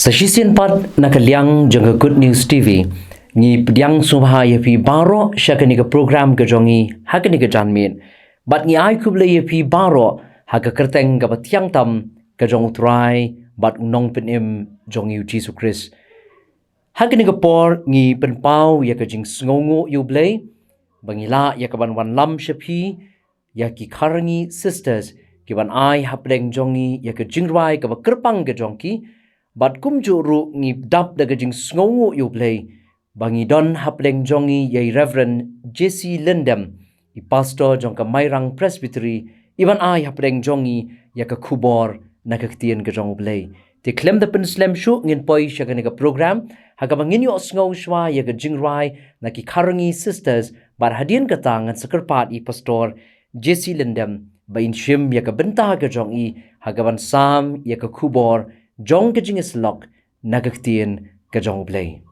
Sa sisin pat nakaliang jang Good News TV ni pediang subha ya pi baro syakani ke program ke jongi hakani ke janmin bat ni ai kuble ya pi baro haka kerteng ke patiang tam ke jong utrai bat unong penim jong yu Jesus Christ hakani ke por ni penpau ya ke Jingsngewthuh yu Blei bangila ya ke ban wan lam shapi ya ki karangi sisters ki ban ai hapleng jongi ya ke jingrai ke kerpang ke jongki bat kumjuru ngi dap daga Jingsngewthuh yu Blei bangi don hapleng jongi yai Reverend Jesse Lindem i pastor jong ka Mairang Presbytery iban ai hapleng jongi ya ka kubor na ka ktien ka jong Blei ti klem da pen slem shu ngin poi sya ka program haga bangin yo sngow shwa ya ka jingrai na ki karangi sisters bar hadien ka tangan sekerpat i pastor Jesse Lindem bain shim ya ka benta ka jong i haga ban sam ya ka kubor Jong ke jingis lok nagaktien ke jong Blei.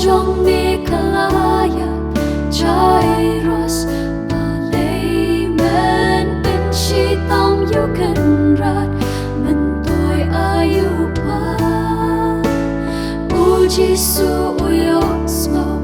Jong me kalaya Jairos Blei men bin shitang yu kan rat men toy ayu pa u Jisu uyo smo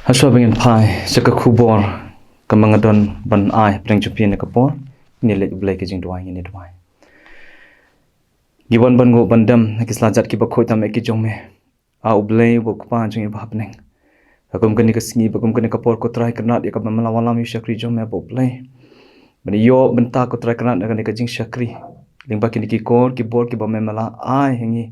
Haswa bangin pai saka kubor kamangadon ban ai preng chupi ne kapor ni le Blei ke Jingduai ni duai giban ban go bandam ki slajat ki bakhoi tam ki jong me a Blei bo kpa jong ba hapneng akum kani ka singi bakum kani kapor ko trai kanat ya ka mamala walam yu shakri jong me bo Blei bani yo benta ko trai kanat kani ka jing shakri lingba kini ki kor ki bor ki ba mamala ai hengi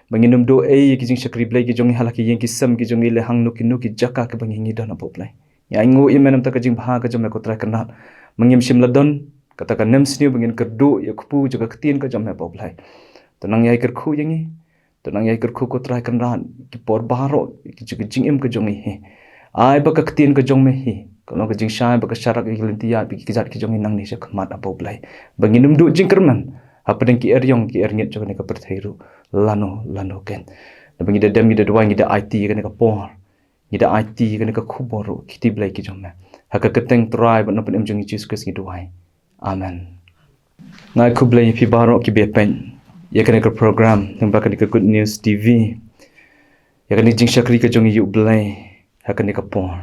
banginum do ki jing shakri Blei ki jong halaki yen ki sam ki jong le hang nu ki jaka ka bangingi dana bo Blei ya ingo imenam ta ka jing bha ka jong me ko trai kanat mangim sim ladon katakan nem sini bangin kerdu ya kupu juga ketin ka jong me bo Blei tenang yai kerku yangi tenang yai kerku ko trai kanat ki por baro ki juga jing em ka jong hi ai ba ka ketin ka jong me hi kalau ka jing shai ba ka syarak ki lentia bi ki zat ki jong nang ni se khamat bo Blei banginum do jing kerman apa deng ki eryong ki erngit jong ne ka perthairu lano ken bangi da dem gi da duang gi da IT kan ka por gi da IT kan ka khuboro kiti Blei ki jong me haka keteng trai ba no pen em jong Jesus Christ gi duai amen ngai khu Blei phi baro ki be pen ya kan ka program yang bakal ka good news TV ya kan jing shakri ka jong yu Blei haka ka por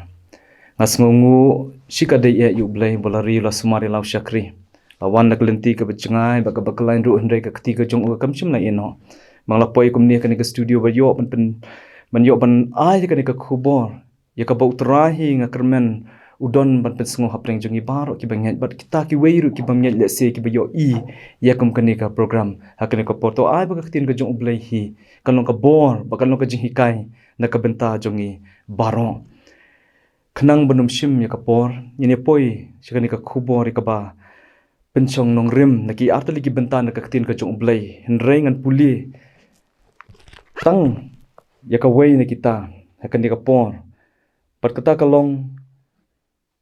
ngas ngungu shikade ya yu Blei bolari la sumari lau shakri awan nak lenti ka bacngai ba ka baklain ru hendai ka kti ka jong ka kamchim la ino mangla poi kum ni kan ka studio ba yo pen man yo ban ai kan ka khubor ya ka bau trahi nga kermen udon ban pen sngo hapreng jongi baro ki banget bat kita ki weiru ki banget le se ki bayo ya kum kan ka program hakan ka porto ai ba ka tin ka jong Blei hi kan ka bor ba kan ka jing hikai na ka benta jongi baro khnang banum shim ya ka por ni poi sikan ka khubor ka ba penchong nong rim naki artali ki benta na ka tin ka jong Blei henrei ngan puli tang ya ka wei na kita hakan ka por pat kata kalong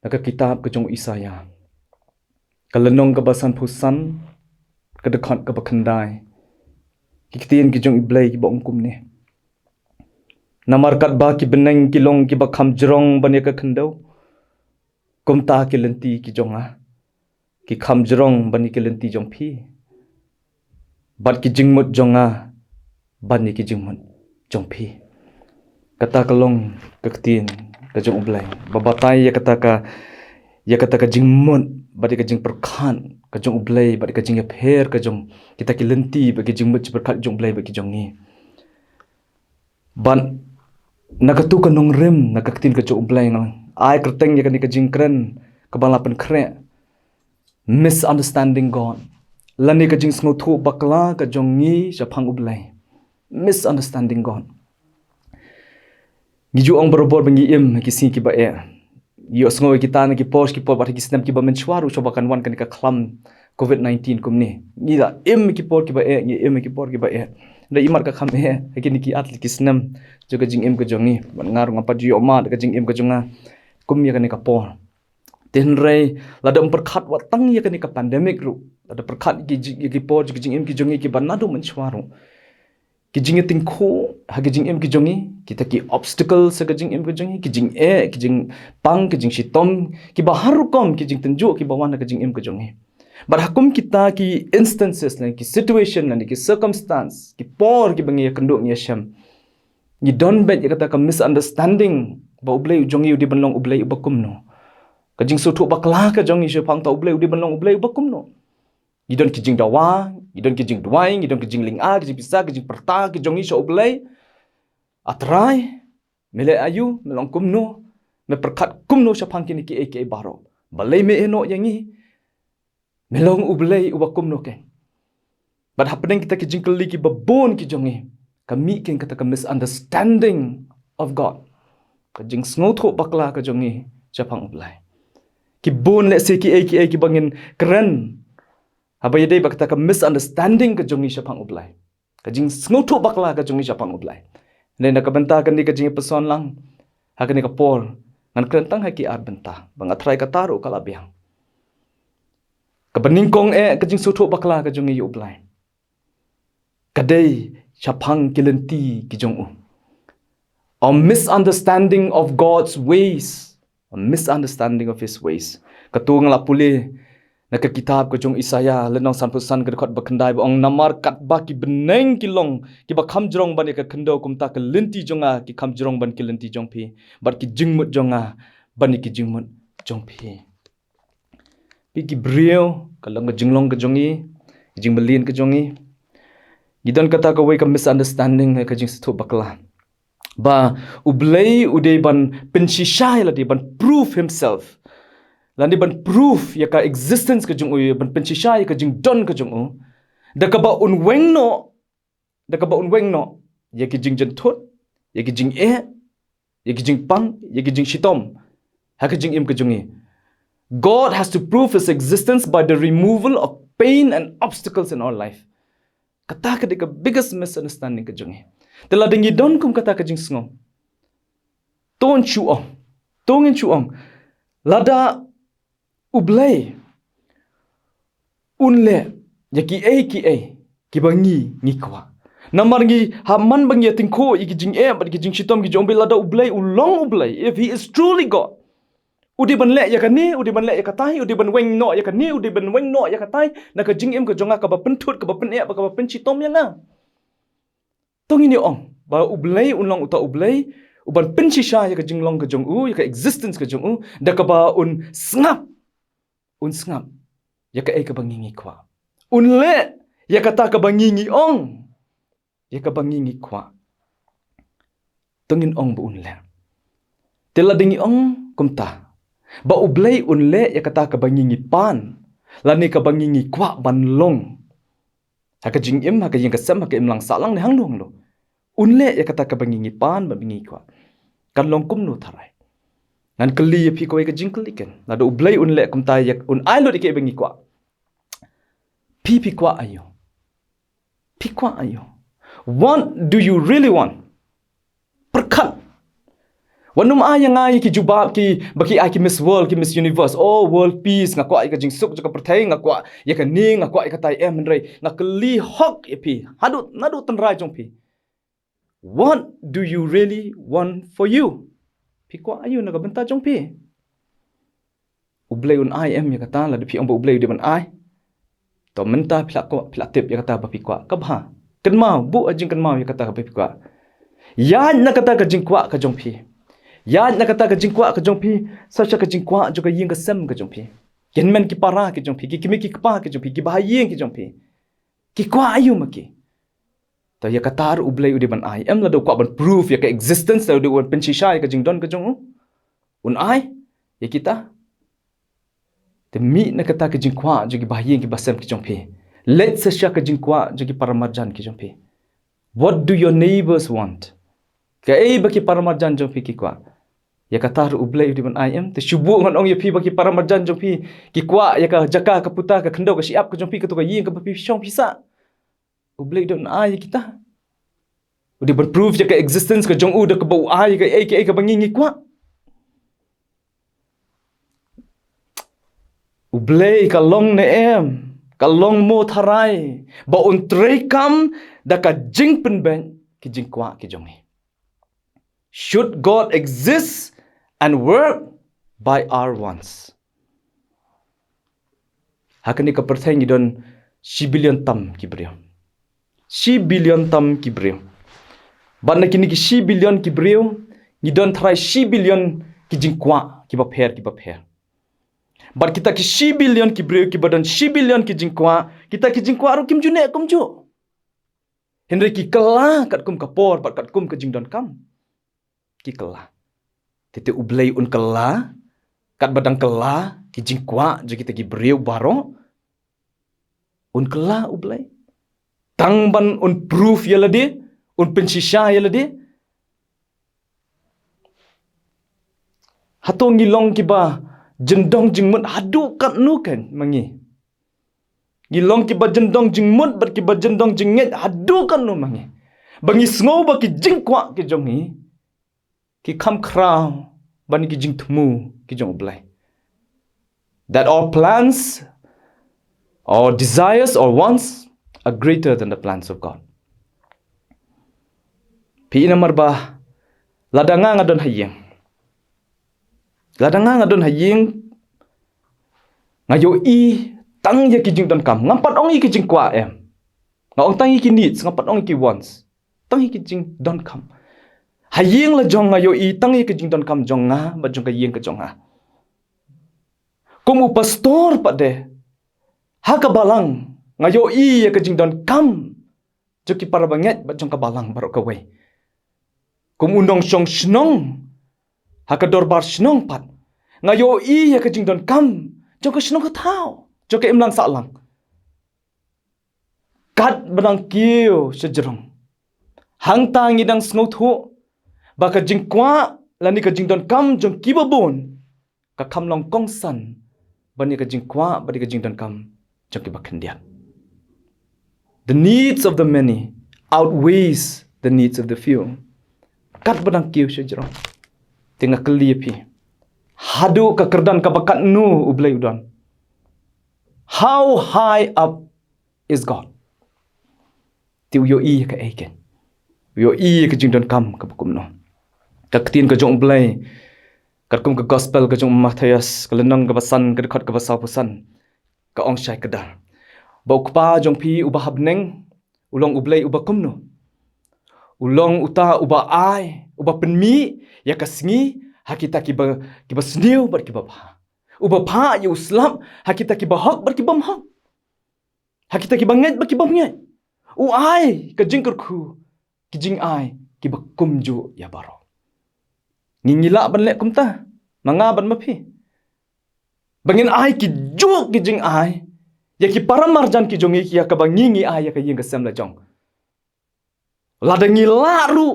naka kitab ke jong Isaya kalenong ka basan phusan ka dekhot ka bakhandai kiktin ki jong Blei ki bong kum ne namarkat ba ki beneng ki long ki bakham jrong bane ka khandau kumta ki lenti ki jonga ki kham jrong bane ki lenti jong phi bat ki jingmut jonga bane ki jingmut jong phi kata kalong kiktin ka jong Blei babatai ya kata ka jingmut badi ka jing perkhan ka jong Blei badi ka jing pher ka jong kita ki lenti bagi jingmut perkhat jong Blei bagi jong ni ban nakatu ka nong rim nakaktin ka jong Blei ngang ai kerteng ya ka jing kren ka balapan kre misunderstanding God lani ka Jingsngewthuh Bakla ka jong ni Shaphang Blei misunderstanding God Giju ang berobor bengi im kisi ki ba yo sngo kita na ki post ki por ba ki sistem ki ba menchwaru so bakan wan kan ka khlam COVID-19 kumni ni da im ki por ki ba ni im ki por ki ba da imar ka kham ki ni ki atli ki sistem jo ka jing im ka jongi ban ngar ngapa ji oma ka jing im ka jonga kum ya kan ka por ten rei la dam perkhat wa tang ya kan ka pandemic ru la da perkhat ki por ki jing im ki jongi ki ban nadu menchwaru ki jing ting ko ha ki jing em ki jongi kita ki obstacle sa ki jing em ki jongi ki jing ki jing pang ki jing shitom ki bahar kom ki jing tenju ki bawan ka jing em ki jongi bar hakum kita ki instances la ki situation la ki circumstance ki por ki bangi kanduk ni sham ni don bet ya kata ka misunderstanding ba Blei jongi di banlong Blei bakum no ka jing Ngewthuh Bakla ka jongi Shaphang ta Blei di banlong Blei bakum no idon ki jing dawa idon ki jing duai idon ki jing linga ki jing bisa ki jing perta ki jongi sho Blei atrai mele ayu melong kumno me perkat kumno Shaphang ki ni ki baro balai me eno yangi melong Blei uba kumno ke but happening kita ki jing keli ki babon ki jongi kami ken kata ka misunderstanding of God ka jing Ngewthuh Bakla ka jongi Shaphang Blei ki bon le se ki bangin keren haba yadai bakta ka misunderstanding ka jongi Shaphang Blei ka jing Ngewthuh Bakla ka jongi Shaphang Blei nen ka benta kan di ka jing person lang ha ka ni ka por ngan krentang ha ki ar benta bang atrai ka taru kala biang ka beningkong ka jing Ngewthuh Bakla ka jongi Blei kadai Shaphang kilenti ki jong a misunderstanding of God's ways a misunderstanding of his ways katung la puli Naka kitab ko jong Isaya lenong san pusan ke dekat bakandai ong namar kat ba ki beneng ki long ki ba kham jrong ban ka khendo kum ta ke lenti jonga ki kham jrong ban ki lenti jong phi bat ki jingmut jonga ban ki jingmut jong phi pi ki brio kalang ka jinglong ka jongi jingbelin ka jongi gidan kata ka wei ka misunderstanding ka jing stu bakla ba ublei udei ban pensishai la di ban prove himself Landi ban proof ya ka existence ka jung ban pensishai ka jing don ka jung da ka ba unweng no ya ki jing jentot ya ki jing ya ki jing pang ya ki jing shitom ha ka jing im ka jungi God has to prove his existence by the removal of pain and obstacles in our life. Kata ka di ka biggest misunderstanding ka jungi tela dingi don kum kata ka jing sngom ton chuong tongin chuong lada ublei unle ya ki bangi ngi kwa namar ngi haman bangi tingko iki jing but ki jing shitom ki jombe lada ublei ulong ublei if he is truly God udi ban le ya ka ni udi ban le ya ka tai udi ban weng no ya ka ni udi ban weng no ya ka tai na ka jing em ka jonga ka ba pentut ka ba pen ba ka ba pen shitom ya nga tongi ni ong ba ublei unlong uta ublei uban pen shisha ya ka jing long ka jong ya ka existence ka jong da ka ba un snap unsngap ya ka ka bangingi kwa unle ya kata ka bangingi ong ya ka bangingi kwa tungin ong bu unle tela dingi ong kumta ba ublei unle ya kata ka bangingi pan lani ka bangingi kwa ban long haka jing im haka yang ka sam haka im lang salang ni hang long lo unle ya kata ka bangingi pan ba bingi kwa kan long kum no tharai nan kali ya pi ko ka jing kliken la do ublei unle kum ta yak un ai lo dike bengi kwa pi kwa ayo what do you really want perkat wanum ai ngai ki jubab ki baki ai ki miss world ki miss universe oh world peace nga kwa ka jing suk ka perthai nga kwa ya ka ni nga kwa ka tai em rei nga kali hok ya pi hadu nadu tan rai jong pi what do you really want for you pi kwa ayu na ka benta jong pi ublei un ai em ya kata la pi ong ublei de ban ai to menta phla ko phla tip ya kata ba pi kwa ka ba kan mau bu ajing kan mau ya kata ka pi kwa ya na kata ka jing kwa ka jong pi ya na kata ka jing kwa ka jong pi sa ka jing kwa jo ka ying ka sem ka jong pi ken men ki para ki jong pi ki kimi ki pa ki jong pi ki ba ying ki jong pi ki kwa ayu ma ki to ya kata ublei ude ban ai em la do kwa ban proof ya ka existence la do ban penshisha ka jing don ka jong un ai ya kita te mi na kata ka jing kwa jo ki ba ying ki ba sem ki jong pi let sa sha ka jing kwa jo ki paramarjan ki jong pi what do your neighbors want ka ba ki paramarjan jong pi ki kwa ya kata ublei ude ban ai em te shubu ngon ong ya pi ba ki paramarjan jong pi ki kwa ya ka jaka ka puta ka khendo ka siap ka jong pi ka to ka ying ka ba pi shong pi sa ublei don ai kita udah berproof je ka existence ka jong u da ka bau ai ka bangingi kwa ublei ka long ne em ka long mo tharai ba un trei kam da ka jing pen ben ki jing kwa ki jong ni should God exist and work by our wants hakani ka perthai ni don 10 billion tam ki brio 10 billion tam ki brio ban na kini ki 10 billion ki brio ni don try 10 billion ki jingkwa ki ba pher bar kita ki 10 billion ki brio ki badan 10 billion ki jingkwa kita ki jingkwa ru kim june kum ju henry ki kala kat kum kapor bat kat kum ka jing don kam ki kala tete ublei un kala kat badang kala ki jingkwa je kita ki brio baro un kala ublei tang ban un proof yala de un penshisha yala de hatong ngilong ki ba jendong jingmut hadu kat nu kan mangi ngilong ki ba jendong jingmut bat ki ba jendong jinget hadu kan nu mangi bangi sngo ba ki jingkwa ki jongi ki kham kraw ban ki jing thmu ki jong blai that all plans or desires or wants are greater than the plans of God. Pi namar ba ladanga ngadon hayeng. Ladanga ngadon hayeng ngayo tang ya ki jing don kam ngampat ong ki jing kwa em ngong tang ki needs ngampat ong ki wants tang ki jing don kam hayeng la jong ngayo I tang ki jing don kam jong nga ba jong ka yeng ka jong nga kumu pastor pa de ha ka balang ngayo I ya ka jing don kam jo ki para banget ba jong ka balang baru ka wei kum undong song snong ha ka dorbar snong pat ngayo I ya ka jing don kam jong ka snong ka thao jo ka imlang sa lang kat benang kiu sejerong hang tang idang Jingsngewthuh ba ka jing kwa lani ka jing don kam jong kibabon ka kam long kong san bani ka jing kwa bani ka jing don kam jong kiba kendian. The needs of the many outweighs the needs of the few. Kat benang kiu sejerong tengah kelipi hadu ka kerdan ka bakat nu ublei udan. How high up is God? Tiu yo I ka eken. Yo I ka jing don kam ka bukum no. Ka ketin ka jong Blei. Ka kum ka gospel ka jong Matthias ka lenong ka basan ka dekat ka basau pusan. Ka ong syai kedar. Bau kpa jong pi ubah habneng ulong ublei ubah kum no. Ulong uta ubah ai ubah penmi ya ka singi hakita kiba sniu bar kiba pa. Ubah pa ya uslam hakita kiba hak bar kiba hak. Hakita kiba nget bar kiba nget. U ai ka jing kerku ki jing ai ki bakum ju ya baro ngingila ban le kumta manga ban mapi bangin ai ki ju ki jing ai ya ki paramarjan ki jongi ki ya ka bangingi ai ya ka ying ka sem la jong la da ngila ru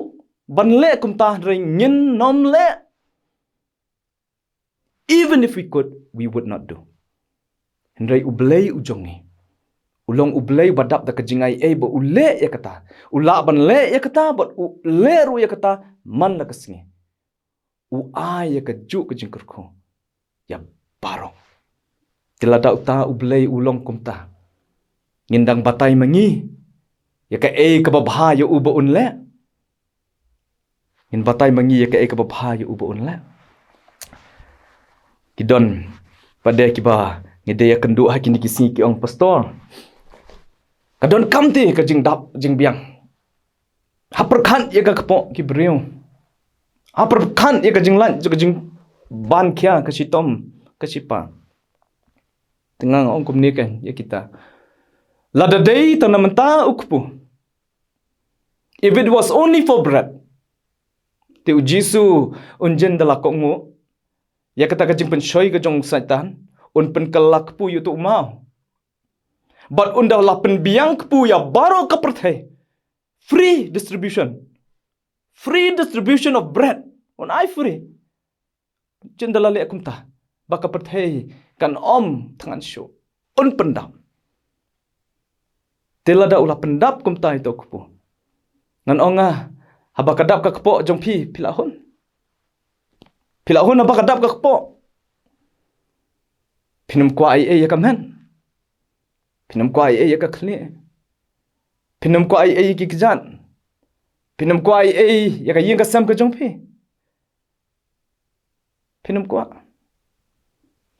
ban le kumta ring ngin nom le even if we could we would not do hendrai ublei ujongi ulong ublei badap da kajingai bo ule ya kata ula ban le ya kata but le ru ya kata man la kasingi u ai ya kaju kajingkurku ya baro tilada uta ublei ulong kumta ngindang batai mangi ya ka ka babha ya uba unle ngin batai mangi ya ka ka babha ya uba unle kidon pada kiba ngide ya kendu hakini kisi ki ong pastor kadon kamti ka jing dap jing biang hapar khan ye ka kpo ki breu hapar khan ye ka jing lan ka jing ban kya ka sitom ka sipa tengang ong kumni kan ye kita lada dei tanamenta ukpu if it was only for bread te ujisu unjen dala ko ngo ya kata ka jing pen shoi ka jong saitan un pen kalak pu yu tu mau but unda lapen biang kepu ya baro kaperthai free distribution of bread on I free jendala le kumta baka perthai kan om tangan syo un pendap telada ulah pendap kumta itu kepu ngan onga habaka dap ka kepo jong pi pilahun habaka dap ka kepo pinum kwa ai ya kamen pinam ko ai ya ka khne pinam ko ai ki kjan pinam ko ai ya ka yeng ka sam ka jong phi pinam ko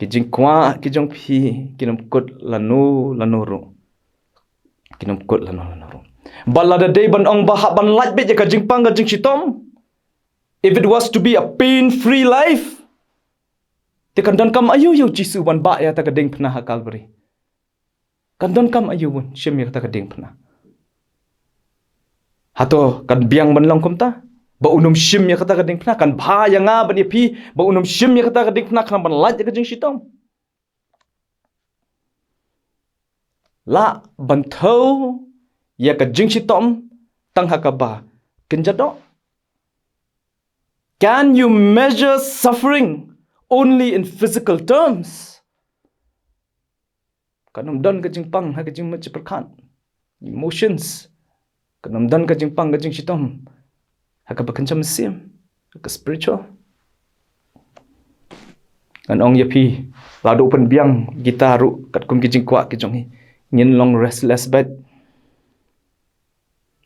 ki jing kwa ki jong phi kinam kot lanu ru kinam kot lanu ru balada day ban ong ba ban lat be ya ka jing pang ka jing sitom if it was to be a pain free life te kan dan kam ayu yu jisu ban ba ya ta ka ding phna ha Calvary kan don kam ayun syem ya kata kading pernah hato kan biang banlang kumta ba unum syem ya kata kading pernah kan bha ya nga ban pi ba unum syem ya kata kading pernah kan ban laj ka jing sitong la ban thau ya ka jing sitom tang hakaba kenjado can you measure suffering only in physical terms kanam dan ka jing pang ha ka jing mach perkhan emotions kanam dan ka jing pang ka jing sitom ha ka bakan cham sim ka spiritual kan ong yapi ladu pen biang gitaru kat kum ki jing kwa ki jong ngin long restless bed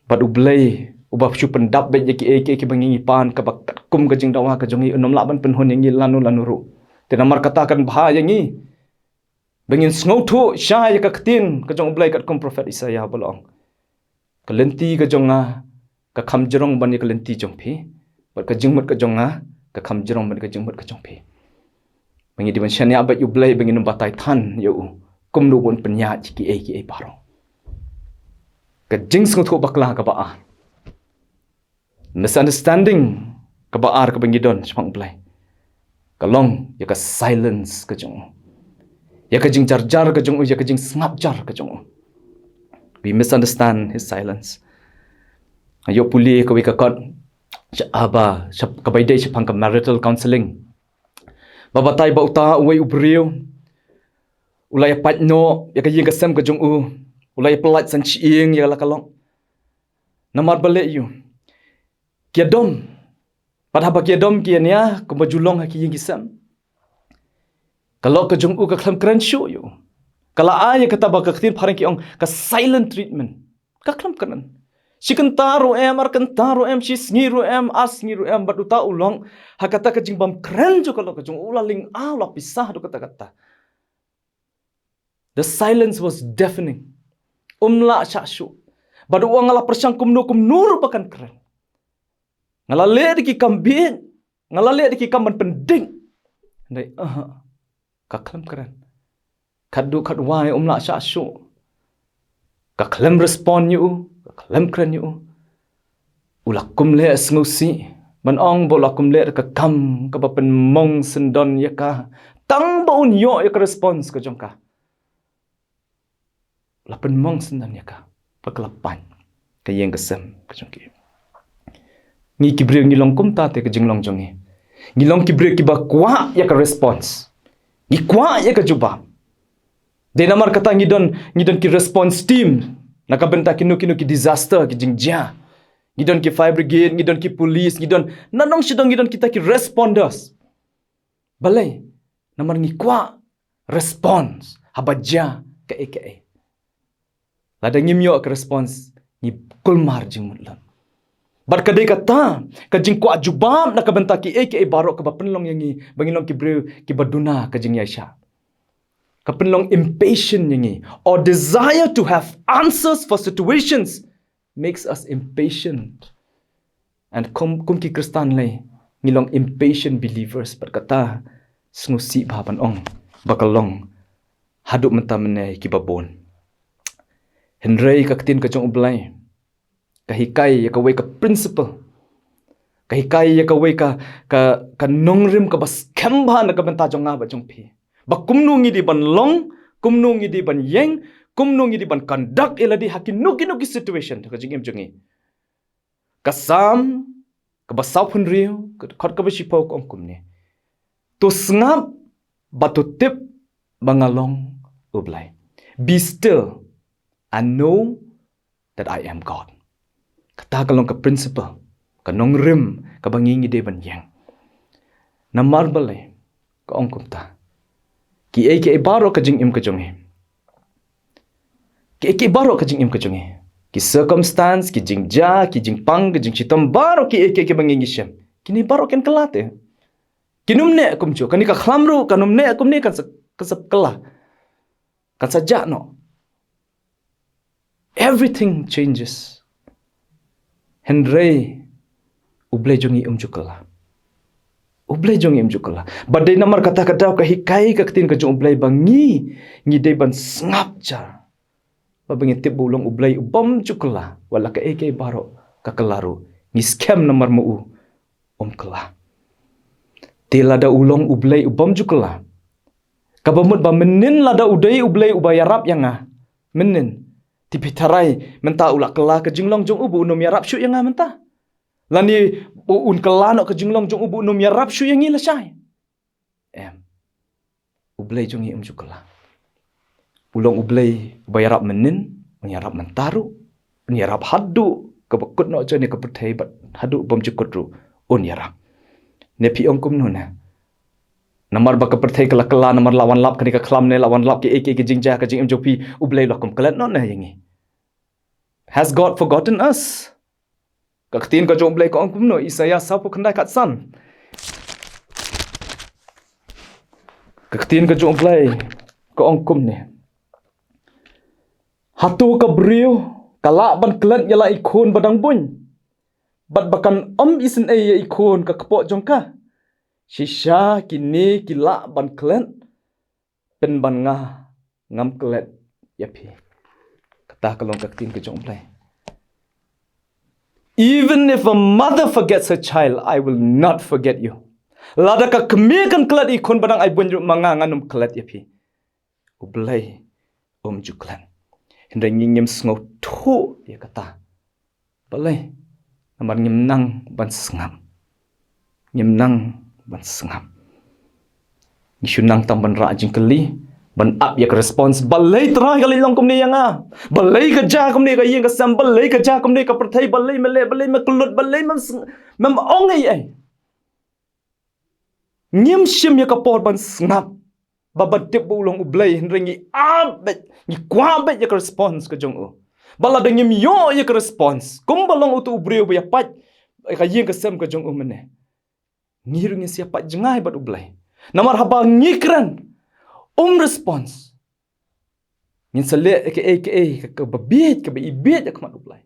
padu Blei ubah chu pendap bed ki ki bangi pan ka kat kum ka jing dawa ka jong unom la ban pen hon yang lanu ru te namar katakan bahaya ngi Bengin ngewthuh syai ka ketin ka jong Blei kat kom prophet Isaiah bolong. Kelenti ka jong ka kham jerong ban ka lenti jong phi. Bat ka jingmut ka jong ka kham jerong ban ka jingmut ka jong phi. Bengin di ban syani abat yu Blei bengin batai than yu kum nu bon penya ki e barong. Ka Jingsngewthuh Bakla ka ba. Misunderstanding ka baar ka bengidon Shaphang Blei. Kalong ya ka silence ka jong. Ya ka jing jar ka jong ya ka jing ngap jar ka jong. We misunderstand his silence. Ayo puli ka we ka kot aba ka baidai Shaphang ka marital counseling. Babatai ba uta uai ubriu. Ulai patno ya ka ying ka sem ka jong ulai pelat san chiing ya la kalong. Namar balik yu. Kiadom. Padahal kiadom kiania ka bajulong ha ki ying kisam. Kalau ka jong ka khlam kran show yu. Kalau ay kata ba ka khtir pharang ki ong ka silent treatment. Ka khlam kanan. Si kentaro ar kentaro si sngiru as sngiru batu ta ulong ha kata ka jing bam kran jo kalau ka jong ulaling la pisah do kata-kata. The silence was deafening. Umla syashu. Badu uang ngala persang kumnur bakan kran. Ngalale di ki kambin, ngalale di ki kamban pending. Ndai kaklam kran. Kadu kadwai umla syashu. Kaklam respond yu, kaklam kran yu. Ulakum le sngusi, ban ong bo lakum le ka kam ka bapen mong sendon ya ka. Tang ba un yo ya ka response ka jongka. Lapen mong sendon ya ka. Pakelapan ka yeng kesem ka jongki. Ngi kibre ngi long kum ta te ka jinglong jongi. Ngi long kibre ki ba kwa ya ka response. Ngi kwa ya ka jubab. De namar kata ngi don ki response team nak benta kinu ki disaster ki jingja. Ngi don ki fire brigade, ngi don ki police, ngi don nanong sidong ngi don kita ki responders. Balai namar ngi kwa response habaja ka eke. Lada ngimyo ka response ngi kulmar jingmutlan. Bar kadai kata ka jing kwa jubam nak benta ki eke barok ka penlong yangi bangilong ki bre ki baduna ka jing yasha. Ka penlong impatient yangi or desire to have answers for situations makes us impatient. And kum ki Kristan lay ngilong impatient believers berkata snusi baban ong bakalong haduk menta menai ki babon. Henry ka ketin ka jong Blei. Kahikai ya ka we ka principle. Kahikai ya ka we ka nongrim ka bas kamba na ka benta jong nga ba jong pi. Ba kumnungi di ban long, kumnungi di ban yeng, kumnungi di ban conduct iladi hakinuki situation ka jing jongi. Kasam ka basaw punriu ka khot ka basipaw ko kumni. To ngap batu tip bangalong ublay. Be still and know that I am God. Kata kalong ka principle, ka nongrim, ka bangingi de ban yang. Na marbale, ka ongkumta. Ki eke baro ka jing im ka jongi. Ki eke baro ka jing im ka jongi. Ki circumstance, ki jing ja, ki jing pang, ki jing chitam baro ki eke bangingi syam. Kini baro ken kelate. Kinumne kumcho, kani ka khlamru, kanumne kumne kan kasap kala. Kan sajak no. Everything changes. Henry ublay jongi umjukala. Ublay jongi umjukala. Badai namar kata-kata ka hikai ka ketin ka jong ublay bangi ngi day ban ngap jar. Babangi tip bulong ublay ubam jukala wala ka eke baro ka kelaru ngi scam namar mu kala. Tila da ulong ublay ubam jukala. Kabamut ba menin lada udai ublay ubayarap yang menin. Tipitarai menta ulak kela ke jinglong jong ubu unum yarap syuk yang menta. Lani un kela nak ke jinglong jong ubu unum yarap syuk yang ila syai. Ublay jongi jukala. Ulong ublay bayarap menin, unyarap mentaru, unyarap hadu ke bekut nak jani ke pertai bat hadu bom jukut ru unyarap. Nepi ongkum nuna. Namar ba ke pertai kela namar lawan lap kani ke klam ne lawan lap ke eke ke jingja ke jing jopi ublay lakum kelat not na yangi. Has God forgotten us? Kaktin ka jong Blei ko ongkum no Isaiah sapo kendai kat san. Kaktin ka jong Blei ko ong kum ni hatu ka brio kala ban klan yala ikon badang bun bat bakan isin ya ikon ka kapo jong ka shisha kini kila ban klan pen ban nga ngam klet yapi kata kalong kaktin ke jong Blei. Even if a mother forgets her child, I will not forget you. Lada ka kemikan klat ikon badang ai bunjuk manganganum klat yapi. Blei juklan. Hindai ngim sngau thu ya kata. Blei namar ngim nang ban sengam. Ngim nang ban sengam. Nishunang tam ban ra jing keli ban up yak response balai trai kali long kum ni yang a balai ka ja kum ni ka yeng ka sam balai ka ja kum ni ka perthai balai mele balai maklut balai mem ong ai ngim shim yak por ban snap babat tip bulong Blei ringi abet ni kwabet yak response ka jong o bala dengim yo yak response kum balong utu ubreu ya pat ka yeng ka sam ka jong o mene ngirungi siapa jengai bat Blei namar haba ngikran response ngin sale ke babit ke ibit ke mat Blei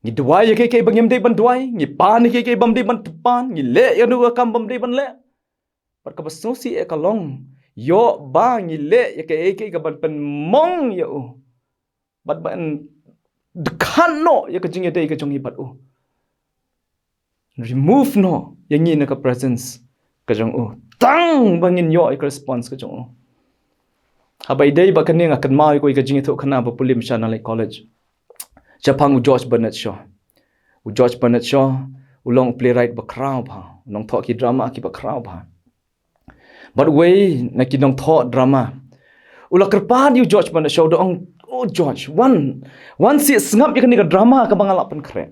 ngi duai ke bangim dei ban duai ngi pan ke bam dei ban pan ngi le ya nu kam bam dei ban le par ka basosi e kalong yo ba ngi le ya ke ban pen mong ya u bat ban dekan no ya ke jing dei ke jong bat u remove no ya ngi na ka presence ke jong u tang bangin yo ke response ke jong u habai dei ba kani ngakan mai ko ka Jingsngewthuh khana ba pulim National College Shaphang George Bernard Shaw ulong playwright ba kraw ba nong tho ki drama ki ba kraw ba but way na ki nong tho drama ula kerpan you George Bernard Shaw dong George one si sngap yakani ka drama ka bangala pen kre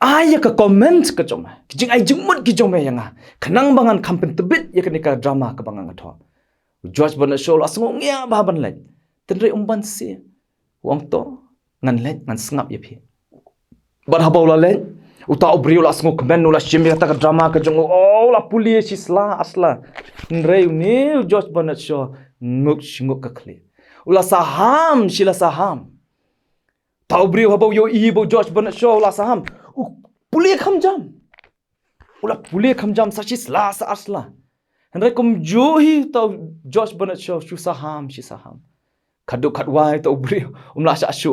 aya ka comment ka joma jing ai jingmut ki joma yanga khanang bangan kampen tebit yakani ka drama ka banganga tho George Bernard Shaw asngo ngia ba ban let tenre umban si wong to ngan let ngan sngap yapi ban habau la let uta obriu la asngo kmen la shimya ta drama ka jong la pulis isla asla nre ni George Bernard Shaw nguk ka khle ula saham shila saham ta obriu habau yo bo George Bernard Shaw la saham pulie kham jam sa shisla sa asla Henry kum johi tau George Bernard Shaw shi saham kaduk kadwai tau bri la sha shu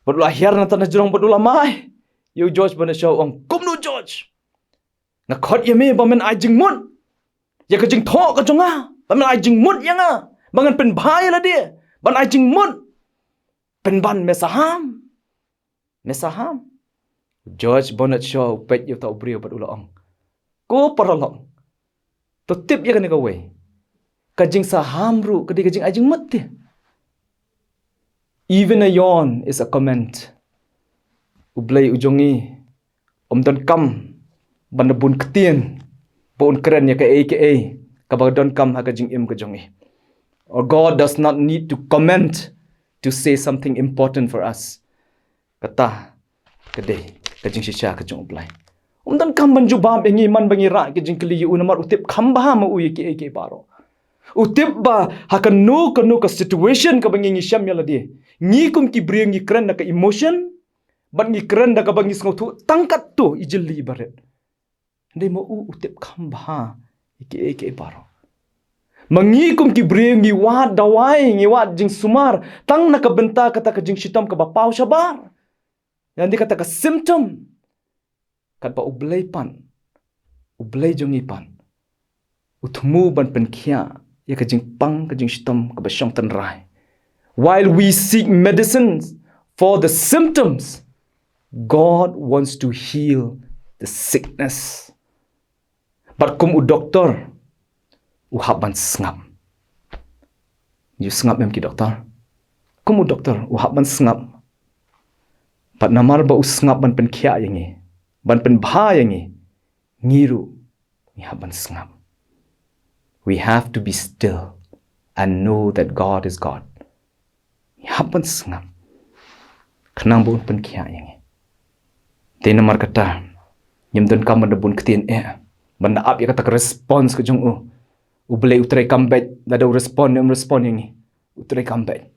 badula hiar na tan jrong badula mai you George Bernard Shaw kum no George na khot yeme bamen ai jingmut ya ka jing tho ka jonga bamen ai jingmut yanga bangan pen bhai la dia ban ai jingmut pen ban me saham George Bernard Shaw pet you tau bri badula ko paralong to tip ya kan ka we kajing saham ru kadi kajing ajing mat dia even a yawn is a comment Blei ujongi don kam bandabun ketien bon keren ya ka ka don kam ha kajing im kajongi or God does not need to comment to say something important for us kata kade kajing shisha kajong Blei dan kam banju bam bengi man bangi ra ke jing kli u namar utip kham ba ma u ke baro utip ba hakan no ka situation ka bangi ngisham yala di ngi kum ki bring ngi kran ka emotion ban ngi kran da ka bangi sngotu tangkat tu ijili baret ndai mo u utip kham ba ke baro mangi kum ki bring ngi wa dawai ngi wa jing sumar tang na ka benta kata ka jing shitam ka ba pau shabar yang dikata ka symptom kat ba Blei jongi pan utmu ban penkhia ya ka jing pang ka jing shitam ka ba shong tan rai while we seek medicines for the symptoms God wants to heal the sickness but kum doctor haban sngap you sngap mem ki doctor kum doctor haban sngap pat namar ba sngap ban penkhia yangi ban pen bha yangi ngiru ni haban sngap we have to be still and know that God is God ni haban sngap khnang bun pen khia yangi te namar kata nyem don kam ban bun ktien ban ap ya kata response ke jong u Blei utrai comeback da do respond yang ni utrai comeback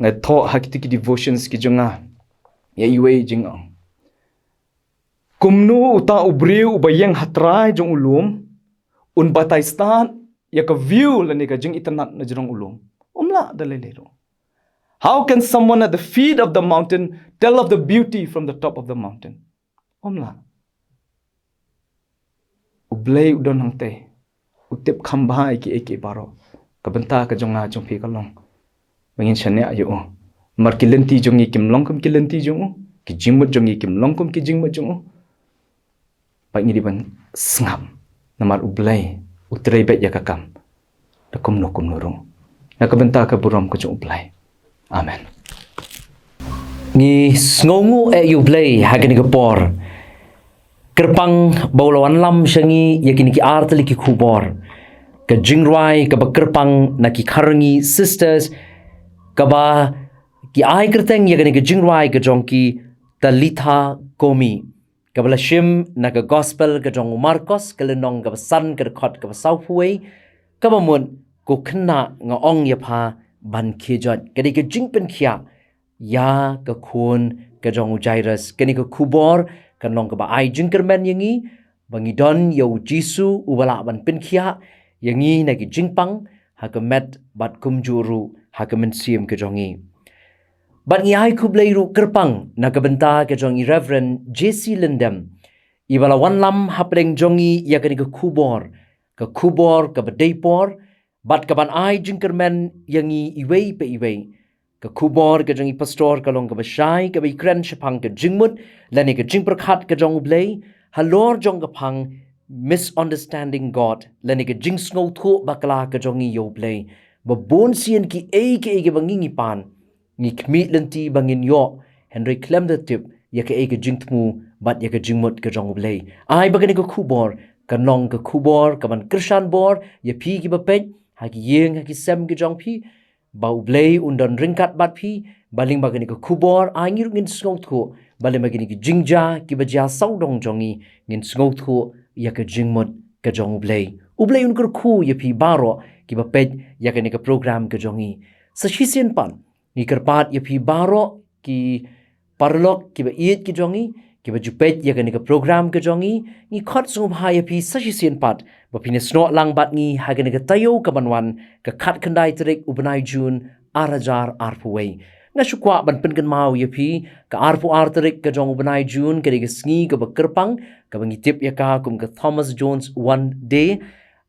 ngai tho hakiti ki devotions ki jonga ya iwe jingong kumnu uta ubriu bayang hatrai jong ulum un batai stan ya ka view la ni ka jing itanat na jong ulum umla dalelero. How can someone at the feet of the mountain tell of the beauty from the top of the mountain? Omla. Blei udon hangte. Utip khambha eke baro. Kabanta ka jonga jong phi kalong. Bangin chane ayo. Mar kilenti jongi kimlong kum kilenti jongu. Ki jingmut jongi kimlong kum ki jingmut jongu. Pak ni diban sngam. Namar ublei utrei bet yakakam. Dakum nokum nurung. Nakabanta ka buram ko jong ublei. Amen. Ngi sngongu yu Blei hagani ka por. Kerpang baulawan lam syangi yakini ki artali ki kubor. Ka jingrai ka ba kerpang na ki karangi sisters ka ba ki ai kerteng yakini ka jingrai ka jongki talita komi. Ka bala shim na ka gospel ka jong Marcos ka lenong ka ba san ka khot ka ba southway ka ba mun ko khna nga ong ya pha ban khejot kadi ka jingpen khia ya ka khun ka jong jairus kani ka kubor kan long ka ba ai jingkermen yangi bangi don yo jisu ubala ban pen khia yangi na ki jingpang ha ka met bat kumjuru ha ka men sim ka jongi bat ngi ai kublei ru kerpang na ka benta ka jongi reverend JC Lindem ibala wan lam hapreng jongi ya kani ka kubor ka badepor bat ka ban ai jingkermen yangi iwei pe iwei ka kubor ka jongi pastor ka long ka bashai ka bi kren Shaphang ka jingmut lani ka jingprkhat ka jong Blei halor jong ka phang misunderstanding God lani ka Jingsngewthuh Bakla ka jongi yo Blei ba bon sien ki ke bangi pan ni kmi lenti bangin yo Henry klem the tip ya ka jingtmu bat ya ka jingmut ka jong Blei ai bagani ka kubor ka nong ka kubor ka ban krishan bor ya phi ki ba pej haki yeng haki sem ki jong phi bau Blei undon ringkat bat phi baling bagani ka kubor angir ngin Ngewthuh baling bagani ki jingja ki baja saudong jongi ngin Ngewthuh ya ka jingmut ka jong Blei unkur khu ya phi baro ki ba pej ya ka ni ka program ka jongi sa shisien pan ni kerpat ya phi baro ki parlok ki ba iet ki jongi ki ba jupet ya ka ni ka program ka jongi ni khot sum ha ya phi sa shisien pat ba phi ne sno lang bat ngi ha ka ni ka tayo ka banwan ka khat khandai trek ubnai jun arajar arpuwei na shukwa ban pen kan mau ya phi ka arpu artrek ka jong ubnai jun ka ni ka sngi ka ba kerpang ka bangi tip ya ka kum ka Thomas Jones one day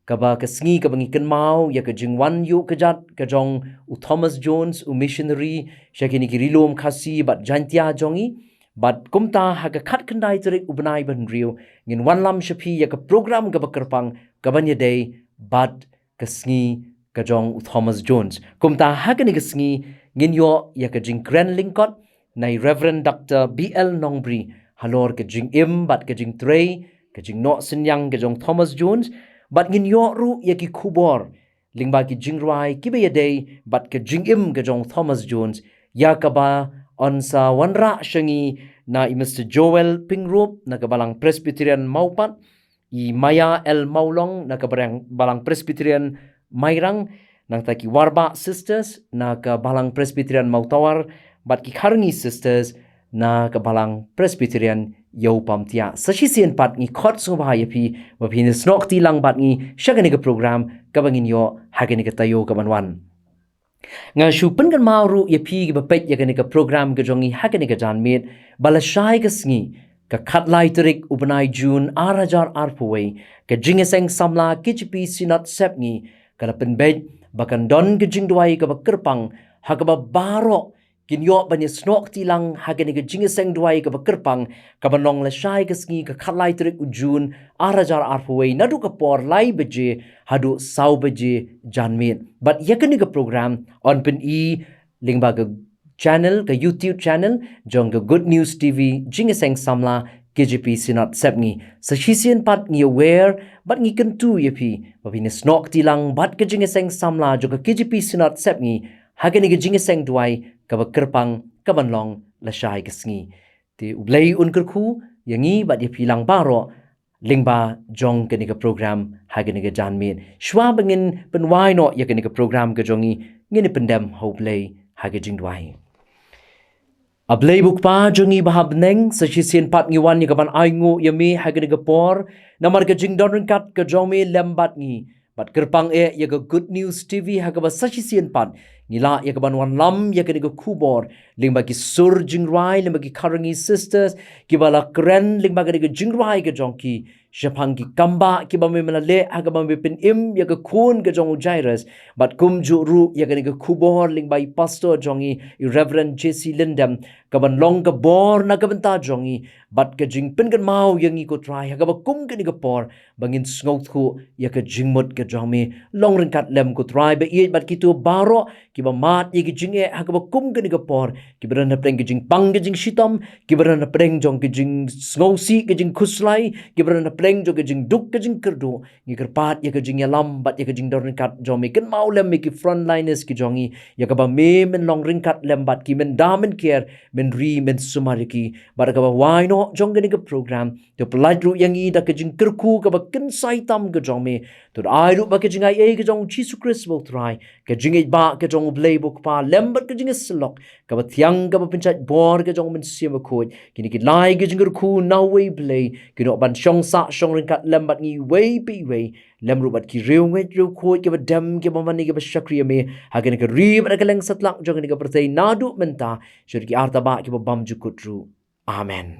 ka ba ka sngi ka bangi kan mau ya ka jing wan yu ka jat ka jong u Thomas Jones u missionary shakini ki rilom khasi bat jantia jongi bat kumta ha ka khat khandai trek ubnai ban riu ngin wan lam shapi ya ka program ka ba kerpang ka ban ya day bat ka sngi ka jong u Thomas Jones kumta ha ka ni ka sngi ngin yo ya ka jing grand linkot nai Reverend Dr. BL Nongbri halor ka jing im bat ka jing trey ka jing no sinyang ka jong Thomas Jones bat ngin yo ru ya ki kubor lingba ki jing rai ki be ya day bat ka jing im ka jong Thomas Jones ya ka ba on sa wanra shangi na i Mr. Joel Pingrup na kabalang Presbyterian Maupat i Maya El Maulong na kabalang Presbyterian Mairang nang taki Warba Sisters na kabalang Presbyterian Mautawar bat ki Karangi Sisters na kabalang Presbyterian Yo Pamtia sashisien pat ngi khot so bahaya pi wa phi ne snok ti lang bat ngi shagani ka program kabangin yo hagani ka tayo kabanwan nga shupen kan mauru ya phi ki bapet ya kan ka program ka jongi hakani ka janmit balashai ka sngi ka khatlai trik ubnai jun arajar arpuwei ka jingeseng samla kichpi sinat sepngi ka pen bed bakan don ka jingdwai ka bakerpang hakaba baro kinyo banya snok tilang hagani ka jingeseng dwai ka bakerpang ka banong la shai ka sngi ka khatlai trik ujun arajar arpuwei nadu ka por lai beje hadu sau beje janmit but yakani ka program on pen e lingba ka channel ka YouTube channel jong ka Good News TV jingeseng samla KGP sinat sepngi sa shisien pat ngi aware but ngi kentu yepi babine snok tilang bat ka jingeseng samla jong ka KGP sinat sepngi hagani ka jingeseng dwai ka bakerpang ka banlong la shai ka sngi ti ublei unkerku yangi bat yepi lang baro lingba Jong kani ka program hagani ka janmin shwa bangin penwai no ya kani ka program ka jongi ngini pendam ho Blei haga jingdwai a Blei bukpa jongi bahab neng sa shisien pat ngiwan ni kaban aingu yami hagani ka por namar ka jingdon kat ka jongi lembat ngi bat kerpang ya ka good news TV haga ba sa shisien pat ngila ya kaban wan lam ya kani ka kubor lingba ki sur jingrai lingba ki karangi sisters ki bala kren lingba kani ka jingrai ka jongki Shaphang ki kamba ki ba me melale aga ba me pin im ya ka kun ka jong jairus bat kum ju ru ya kani ka kubor lingba i pastor jongi i reverend JC Lindem ka ban long ka bor na ka banta jongi bat ka jing pin kan mau yangi ko try aga ba kum kani ka por bangin Jingsngewthuh ya ka jingmut ka jongi long ring kat lem ko try ba i bat ki tu baro ki ba mat ye ki jinge aga ba kum kani ka por ki ba na preng ki jing pang ki jing shitam ki ba na preng jong ki jing sngosi ki jing khuslai ki ba na preng jo ki jing duk ki jing kerdu ngi kerpat ye ki jing yalam bat ye ki jing dorn kat jomi kan mau lem me ki frontliners ki jongi ya ka ba me men long ring kat lem bat ki men damen care men ri men sumariki bat ka ba why no jong kani ka program to polite ru yangi da ki jing kerku ka ba ken sai tam ka jomi to ai ru ba ki jing ai e ki jong Jesus Christ will try ka jing e ba ka jong Blei buk pa lembat ka jing slok ka ba thiang ka ba pinchat bor ka jong men sim ko kini ki lai ka jing ku now we Blei ki no ban shong sa shong ring kat lembat ngi way pi way lem ru bat ki rew nget ru ko ki ba dam ki ba mani ki ba shakri me ha ki ka ri ba ka leng satlak jong ni ka pertai nadu menta shur ki arta ba ki ba bam ju kutru amen